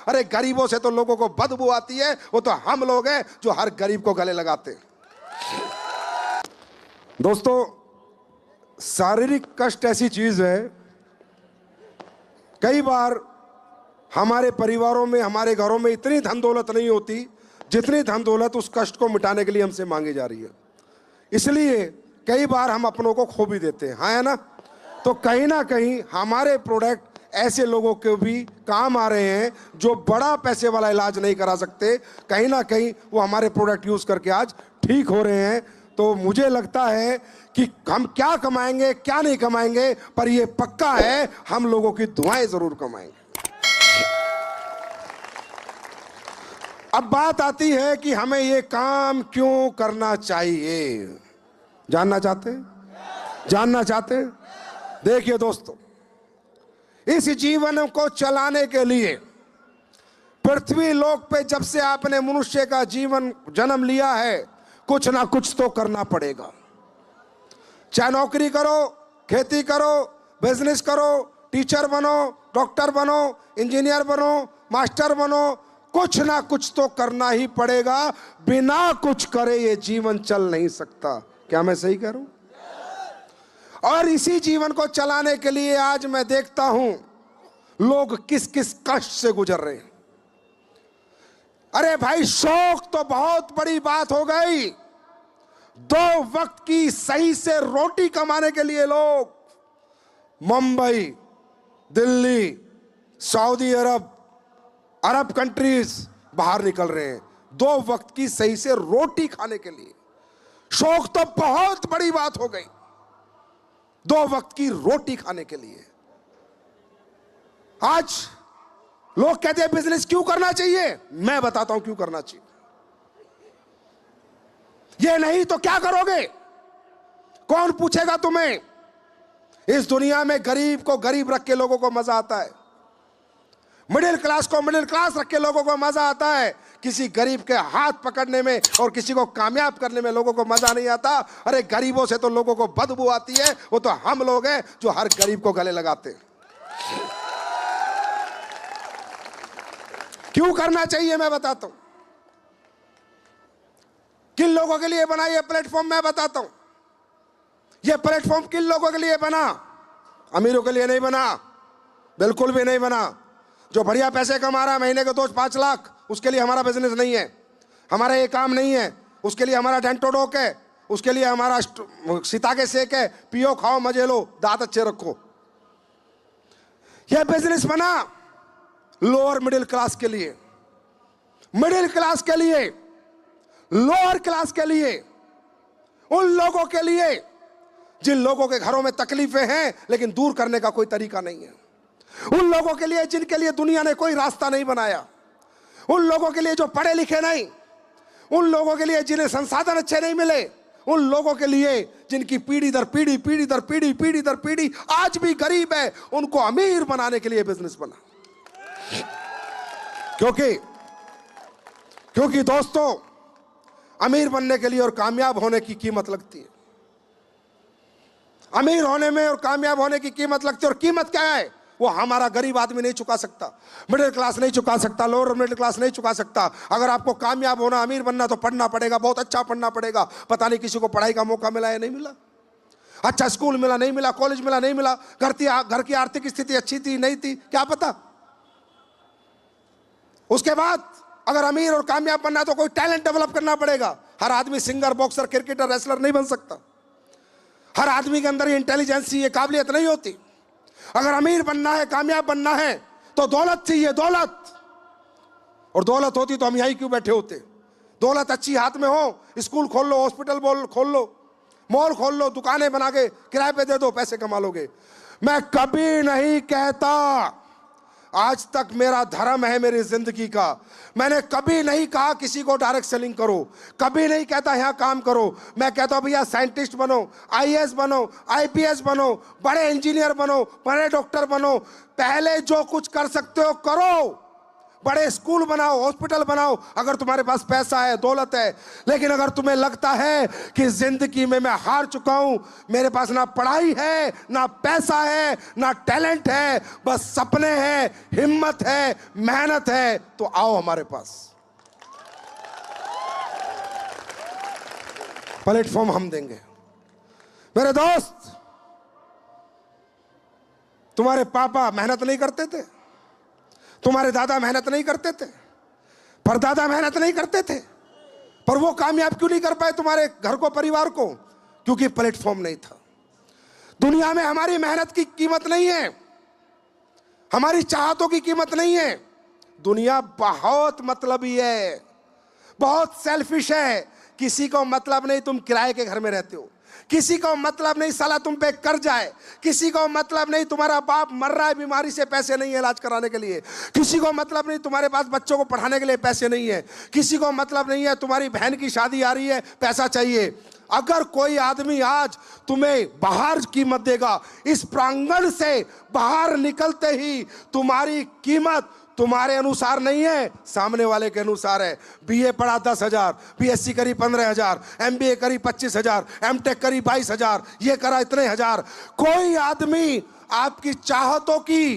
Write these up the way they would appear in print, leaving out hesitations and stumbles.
अरे गरीबों से तो लोगों को बदबू आती है, वो तो हम लोग हैं जो हर गरीब को गले लगाते हैं। दोस्तों, शारीरिक कष्ट ऐसी चीज है, कई बार हमारे परिवारों में, हमारे घरों में इतनी धन दौलत नहीं होती जितनी धन दौलत उस कष्ट को मिटाने के लिए हमसे मांगी जा रही है। इसलिए कई बार हम अपनों को खो भी देते हैं, हाँ है ना। तो कहीं ना कहीं हमारे प्रोडक्ट ऐसे लोगों के भी काम आ रहे हैं जो बड़ा पैसे वाला इलाज नहीं करा सकते, कहीं ना कहीं वो हमारे प्रोडक्ट यूज करके आज ठीक हो रहे हैं। तो मुझे लगता है कि हम क्या कमाएंगे क्या नहीं कमाएंगे, पर ये पक्का है हम लोगों की दुआएं जरूर कमाएंगे। अब बात आती है कि हमें ये काम क्यों करना चाहिए। जानना चाहते हैं? जानना चाहते हैं? देखिए दोस्तों, इस जीवन को चलाने के लिए पृथ्वी लोक पे जब से आपने मनुष्य का जीवन जन्म लिया है, कुछ ना कुछ तो करना पड़ेगा। चाहे नौकरी करो, खेती करो, बिजनेस करो, टीचर बनो, डॉक्टर बनो, इंजीनियर बनो, मास्टर बनो, कुछ ना कुछ तो करना ही पड़ेगा। बिना कुछ करे ये जीवन चल नहीं सकता। क्या मैं सही कह रहा हूं? और इसी जीवन को चलाने के लिए आज मैं देखता हूं लोग किस किस कष्ट से गुजर रहे हैं। अरे भाई, शौक तो बहुत बड़ी बात हो गई। 2 वक्त की सही से रोटी कमाने के लिए लोग मुंबई, दिल्ली, सऊदी अरब, अरब कंट्रीज बाहर निकल रहे हैं 2 वक्त की सही से रोटी खाने के लिए। शौक तो बहुत बड़ी बात हो गई, 2 वक्त की रोटी खाने के लिए। आज लोग कहते हैं बिजनेस क्यों करना चाहिए, मैं बताता हूं क्यों करना चाहिए। ये नहीं तो क्या करोगे? कौन पूछेगा तुम्हें? इस दुनिया में गरीब को गरीब रख के लोगों को मजा आता है, मिडिल क्लास को मिडिल क्लास रख के लोगों को मजा आता है। किसी गरीब के हाथ पकड़ने में और किसी को कामयाब करने में लोगों को मजा नहीं आता। अरे गरीबों से तो लोगों को बदबू आती है, वो तो हम लोग हैं जो हर गरीब को गले लगाते हैं। क्यों करना चाहिए मैं बताता हूं। किन लोगों के लिए बना ये प्लेटफॉर्म मैं बताता हूं। ये प्लेटफॉर्म किन लोगों के लिए बना? अमीरों के लिए नहीं बना, बिल्कुल भी नहीं बना। जो बढ़िया पैसे कमा रहा है, महीने के 2-5 लाख, उसके लिए हमारा बिजनेस नहीं है, हमारा ये काम नहीं है। उसके लिए हमारा डेंटोडोक है, उसके लिए हमारा सीताके सेक है, पियो खाओ मजे लो, दांत अच्छे रखो। यह बिजनेस बना लोअर मिडिल क्लास के लिए, मिडिल क्लास के लिए, लोअर क्लास के लिए, उन लोगों के लिए जिन लोगों के घरों में तकलीफें हैं लेकिन दूर करने का कोई तरीका नहीं है। उन लोगों के लिए जिनके लिए दुनिया ने कोई रास्ता नहीं बनाया। उन लोगों के लिए जो पढ़े लिखे नहीं, उन लोगों के लिए जिन्हें संसाधन अच्छे नहीं मिले, उन लोगों के लिए जिनकी पीढ़ी दर पीढ़ी, पीढ़ी दर पीढ़ी, पीढ़ी दर पीढ़ी आज भी गरीब है, उनको अमीर बनाने के लिए बिजनेस बना। क्योंकि दोस्तों, अमीर बनने के लिए और कामयाब होने की कीमत लगती है। अमीर होने में और कामयाब होने की कीमत लगती है। और कीमत क्या है? वो हमारा गरीब आदमी नहीं चुका सकता, मिडिल क्लास नहीं चुका सकता, लोअर मिडिल क्लास नहीं चुका सकता। अगर आपको कामयाब होना, अमीर बनना, तो पढ़ना पड़ेगा, बहुत अच्छा पढ़ना पड़ेगा। पता नहीं किसी को पढ़ाई का मौका मिला या नहीं मिला, अच्छा स्कूल मिला नहीं मिला, कॉलेज मिला नहीं मिला, घर की आर्थिक स्थिति अच्छी थी नहीं थी, क्या पता। उसके बाद अगर अमीर और कामयाब बनना है तो कोई टैलेंट डेवलप करना पड़ेगा। हर आदमी सिंगर, बॉक्सर, क्रिकेटर, रेसलर नहीं बन सकता। हर आदमी के अंदर ये इंटेलिजेंस, ये काबिलियत नहीं होती। अगर अमीर बनना है, कामयाब बनना है, तो दौलत चाहिए, दौलत। और दौलत होती तो हम यहीं क्यों बैठे होते। दौलत अच्छी हाथ में हो, स्कूल खोल लो, हॉस्पिटल खोल लो, मॉल खोल लो, दुकानें बना के किराए पे दे दो, पैसे कमा लोगे। मैं कभी नहीं कहता, आज तक मेरा धर्म है मेरी जिंदगी का, मैंने कभी नहीं कहा किसी को डायरेक्ट सेलिंग करो, कभी नहीं कहता यहां काम करो। मैं कहता हूं भैया साइंटिस्ट बनो, आईएएस बनो, आईपीएस बनो, बड़े इंजीनियर बनो, बड़े डॉक्टर बनो, पहले जो कुछ कर सकते हो करो, बड़े स्कूल बनाओ, हॉस्पिटल बनाओ, अगर तुम्हारे पास पैसा है, दौलत है। लेकिन अगर तुम्हें लगता है कि जिंदगी में मैं हार चुका हूं, मेरे पास ना पढ़ाई है, ना पैसा है, ना टैलेंट है, बस सपने हैं, हिम्मत है, मेहनत है, तो आओ हमारे पास। प्लेटफॉर्म हम देंगे। मेरे दोस्त, तुम्हारे पापा मेहनत नहीं करते थे, तुम्हारे दादा मेहनत नहीं करते थे, परदादा मेहनत नहीं करते थे, पर वो कामयाब क्यों नहीं कर पाए तुम्हारे घर को, परिवार को? क्योंकि प्लेटफॉर्म नहीं था। दुनिया में हमारी मेहनत की कीमत नहीं है, हमारी चाहतों की कीमत नहीं है। दुनिया बहुत मतलबी है, बहुत सेल्फिश है। किसी को मतलब नहीं तुम किराए के घर में रहते हो, किसी को मतलब नहीं साला तुम पे कर्ज आए, किसी को मतलब नहीं तुम्हारा बाप मर रहा है, बीमारी से पैसे नहीं है इलाज कराने के लिए, किसी को मतलब नहीं तुम्हारे पास बच्चों को पढ़ाने के लिए पैसे नहीं है, किसी को मतलब नहीं है तुम्हारी बहन की शादी आ रही है, पैसा चाहिए। अगर कोई आदमी आज तुम्हें बाहर कीमत देगा, इस प्रांगण से बाहर निकलते ही तुम्हारी कीमत तुम्हारे अनुसार नहीं है, सामने वाले के अनुसार है। बीए पढ़ा 10,000, बीएससी करी 15,000, एमबीए करी 25,000, एमटेक करी 22,000, ये करा इतने हजार। कोई आदमी आपकी चाहतों की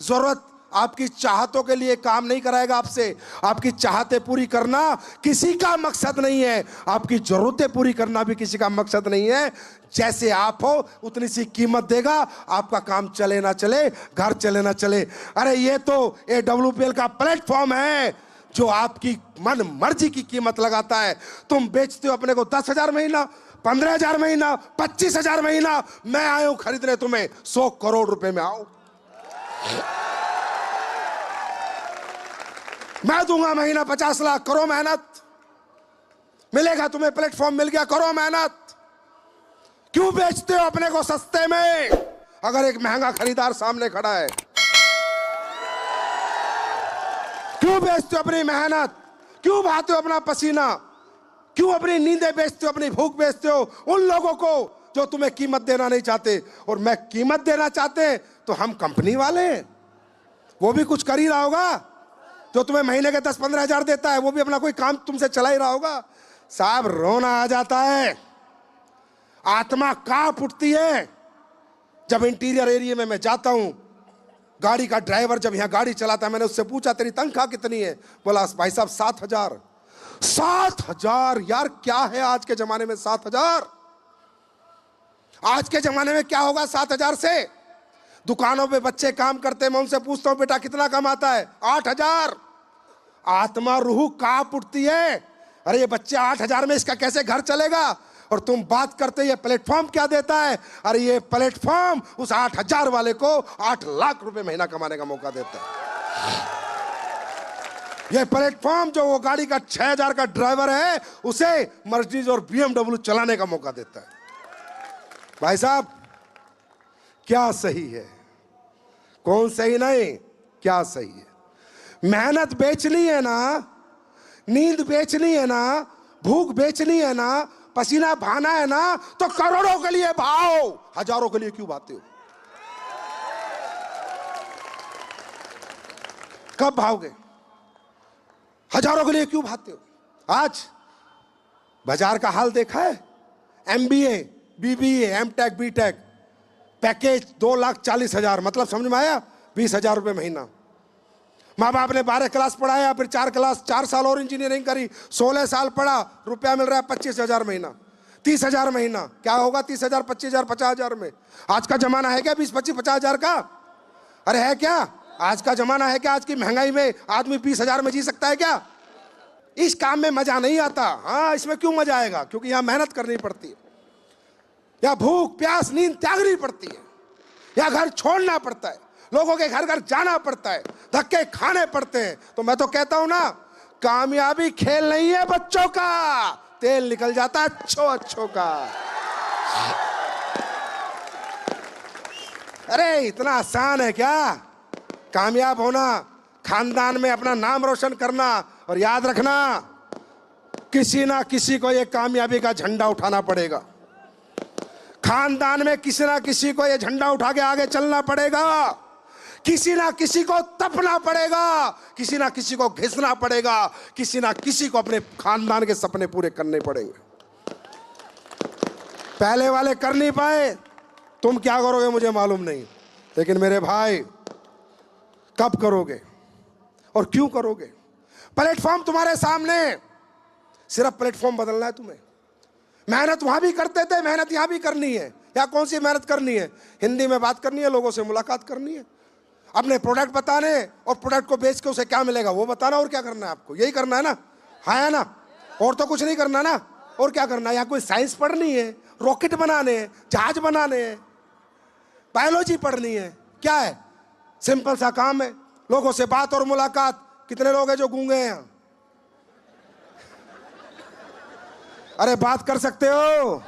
जरूरत, आपकी चाहतों के लिए काम नहीं कराएगा आपसे। आपकी चाहतें पूरी करना किसी का मकसद नहीं है, आपकी जरूरतें पूरी करना भी किसी का मकसद नहीं है। जैसे आप हो उतनी सी कीमत देगा, आपका काम चले ना चले, घर चले ना चले। अरे ये तो AWPL का प्लेटफॉर्म है जो आपकी मन मर्जी की कीमत लगाता है। तुम बेचते हो अपने को 10,000 महीना, 15,000 महीना, 25,000 महीना, मैं आया हूं खरीदने तुम्हें 100 करोड़ रुपए में। आओ, मैं दूंगा महीना 50 लाख, करो मेहनत, मिलेगा तुम्हें, प्लेटफॉर्म मिल गया, करो मेहनत। क्यों बेचते हो अपने को सस्ते में अगर एक महंगा खरीदार सामने खड़ा है? क्यों बेचते हो अपनी मेहनत? क्यों बहाते हो अपना पसीना? क्यों अपनी नींदें बेचते हो, अपनी भूख बेचते हो उन लोगों को जो तुम्हें कीमत देना नहीं चाहते? और मैं कीमत देना चाहते हैं तो हम कंपनी वाले हैं, वो भी कुछ कर ही रहा होगा। जो तुम्हें महीने के 10-15 हजार देता है वो भी अपना कोई काम तुमसे चला ही रहा होगा। साहब रोना आ जाता है, आत्मा कांप उठती है जब इंटीरियर एरिया में मैं जाता हूं। गाड़ी का ड्राइवर जब यहां गाड़ी चलाता है, मैंने उससे पूछा तेरी तनख्वाह कितनी है? बोला भाई साहब 7,000। 7,000 यार, क्या है आज के जमाने में 7,000? आज के जमाने में क्या होगा 7,000 से? दुकानों पे बच्चे काम करते हैं, मैं उनसे पूछता हूं बेटा कितना कमाता है? 8,000। आत्मा रूह कांप उठती है, अरे ये बच्चे 8,000 में इसका कैसे घर चलेगा? और तुम बात करते ये प्लेटफॉर्म क्या देता है? अरे ये प्लेटफॉर्म उस 8,000 वाले को 8 लाख रुपए महीना कमाने का मौका देता है। ये प्लेटफॉर्म जो वो गाड़ी का 6,000 का ड्राइवर है उसे मर्सिडीज और BMW चलाने का मौका देता है। भाई साहब क्या सही है, कौन सही नहीं, क्या सही है? मेहनत बेचनी है ना, नींद बेचनी है ना, भूख बेचनी है ना, पसीना बहाना है ना, तो करोड़ों के लिए भाओ, हजारों के लिए क्यों भाते हो? कब भाओगे? हजारों के लिए क्यों भाते हो? आज बाजार का हाल देखा है? MBA, BBA, MTech, BTech package 2,40,000, मतलब समझ में आया? 20,000 रुपए महीना। माँ बाप ने 12 क्लास पढ़ाया, फिर 4 साल और इंजीनियरिंग करी, 16 साल पढ़ा, रुपया मिल रहा है 25,000 महीना, 30,000 महीना। क्या होगा 30,000, 25,000, 50,000 में? आज का जमाना है क्या 20, 25, 50,000 का? अरे है क्या? आज का जमाना है क्या? आज की महंगाई में आदमी 20,000 में जी सकता है क्या? इस काम में मजा नहीं आता। हाँ, इसमें क्यों मजा आएगा? क्योंकि यहाँ मेहनत करनी पड़ती है, या भूख प्यास नींद त्यागनी पड़ती है, या घर छोड़ना पड़ता है, लोगों के घर घर जाना पड़ता है, धक्के खाने पड़ते हैं। तो मैं तो कहता हूं ना, कामयाबी खेल नहीं है बच्चों का, तेल निकल जाता है अच्छों का। अरे इतना आसान है क्या कामयाब होना? खानदान में अपना नाम रोशन करना। और याद रखना, किसी ना किसी को ये कामयाबी का झंडा उठाना पड़ेगा। खानदान में किसी ना किसी को ये झंडा उठा के आगे चलना पड़ेगा किसी ना किसी को तपना पड़ेगा, किसी ना किसी को घिसना पड़ेगा, किसी ना किसी को अपने खानदान के सपने पूरे करने पड़ेंगे। पहले वाले कर नहीं पाए, तुम क्या करोगे मुझे मालूम नहीं, लेकिन मेरे भाई कब करोगे और क्यों करोगे? प्लेटफॉर्म तुम्हारे सामने, सिर्फ प्लेटफॉर्म बदलना है तुम्हें। मेहनत वहां भी करते थे, मेहनत यहां भी करनी है। या कौन सी मेहनत करनी है? हिंदी में बात करनी है, लोगों से मुलाकात करनी है, अपने प्रोडक्ट बताने और प्रोडक्ट को बेच के उसे क्या मिलेगा वो बताना। और क्या करना है आपको? यही करना है ना? है ना? और तो कुछ नहीं करना ना। और क्या करना है? यहाँ कोई साइंस पढ़नी है, रॉकेट बनाने हैं, जहाज बनाने हैं, बायोलॉजी पढ़नी है? क्या है? सिंपल सा काम है, लोगों से बात और मुलाकात। कितने लोग हैं जो गूंगे हैं यहाँ? अरे बात कर सकते हो,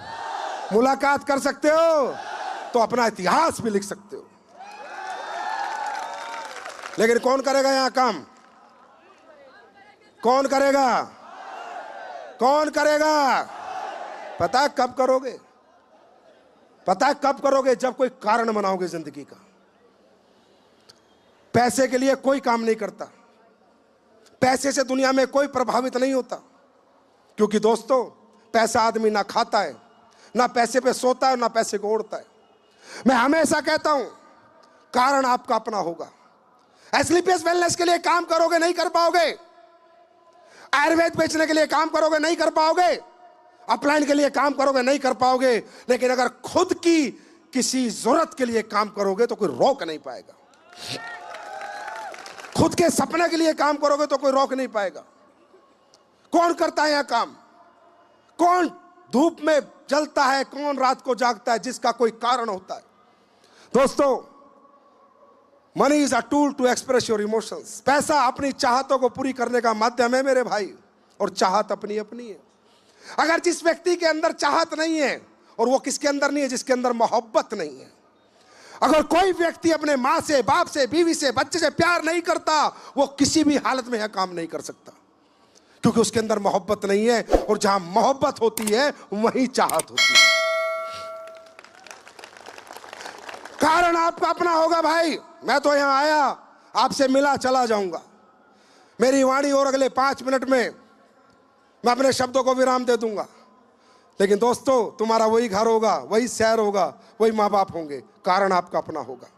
मुलाकात कर सकते हो, तो अपना इतिहास भी लिख सकते हो। लेकिन कौन करेगा यहां काम? कौन करेगा? कौन करेगा? पता है कब करोगे? पता है कब करोगे? जब कोई कारण बनाओगे जिंदगी का। पैसे के लिए कोई काम नहीं करता, पैसे से दुनिया में कोई प्रभावित नहीं होता, क्योंकि दोस्तों पैसा आदमी ना खाता है, ना पैसे पे सोता है, ना पैसे को ओढ़ता है। मैं हमेशा कहता हूं कारण आपका अपना होगा। एस्क्लेपियस वेलनेस के लिए काम करोगे नहीं कर पाओगे, आयुर्वेद बेचने के लिए काम करोगे नहीं कर पाओगे, अपलाइन के लिए काम करोगे नहीं कर पाओगे, लेकिन अगर खुद की किसी जरूरत के लिए काम करोगे तो कोई रोक नहीं पाएगा। खुद के सपने के लिए काम करोगे तो कोई रोक नहीं पाएगा। कौन करता है यह काम? कौन धूप में जलता है? कौन रात को जागता है? जिसका कोई कारण होता है। दोस्तों, money is a tool to express your emotions. पैसा अपनी चाहतों को पूरी करने का माध्यम है मेरे भाई, और चाहत अपनी अपनी है। अगर जिस व्यक्ति के अंदर चाहत नहीं है, और वो किसके अंदर नहीं है? जिसके अंदर मोहब्बत नहीं है। अगर कोई व्यक्ति अपने माँ से, बाप से, बीवी से, बच्चे से प्यार नहीं करता, वो किसी भी हालत में यह काम नहीं कर सकता, क्योंकि उसके अंदर मोहब्बत नहीं है। और जहां मोहब्बत होती है वहीं चाहत होती है। कारण आपका अपना होगा भाई। मैं तो यहां आया, आपसे मिला, चला जाऊंगा। मेरी वाणी और अगले 5 मिनट में मैं अपने शब्दों को विराम दे दूंगा। लेकिन दोस्तों, तुम्हारा वही घर होगा, वही शहर होगा, वही माँ बाप होंगे। कारण आपका अपना होगा।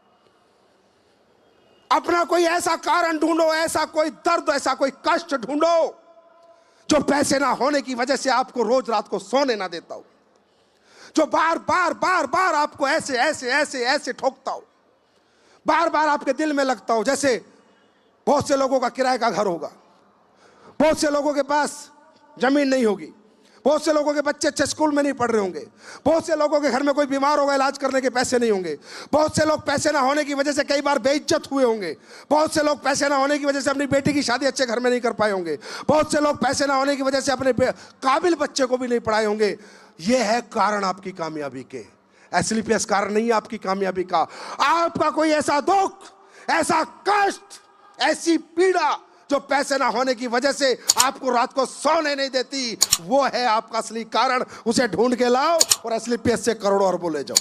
अपना कोई ऐसा कारण ढूंढो, ऐसा कोई दर्द, ऐसा कोई कष्ट ढूंढो जो पैसे ना होने की वजह से आपको रोज रात को सोने ना देता हो, जो बार बार बार बार आपको ऐसे ऐसे ऐसे ऐसे ठोकता हो, बार बार आपके दिल में लगता हो। जैसे बहुत से लोगों का किराए का घर होगा, बहुत से लोगों के पास जमीन नहीं होगी, बहुत से लोगों के बच्चे अच्छे स्कूल में नहीं पढ़ रहे होंगे, बहुत से लोगों के घर में कोई बीमार होगा, इलाज करने के पैसे नहीं होंगे, बहुत से लोग पैसे ना होने की वजह से कई बार बेइज्जत हुए होंगे, बहुत से लोग पैसे ना होने की वजह से अपनी बेटी की शादी अच्छे घर में नहीं कर पाए होंगे, बहुत से लोग पैसे ना होने की वजह से अपने काबिल बच्चे को भी नहीं पढ़ाए होंगे। ये है कारण आपकी कामयाबी के। एस्क्लेपियस कारण नहीं है आपकी कामयाबी का। आपका कोई ऐसा दुख, ऐसा कष्ट, ऐसी पीड़ा जो पैसे ना होने की वजह से आपको रात को सोने नहीं देती, वो है आपका असली कारण। उसे ढूंढ के लाओ और एस्क्लेपियस से करोड़ों अरबों ले जाओ।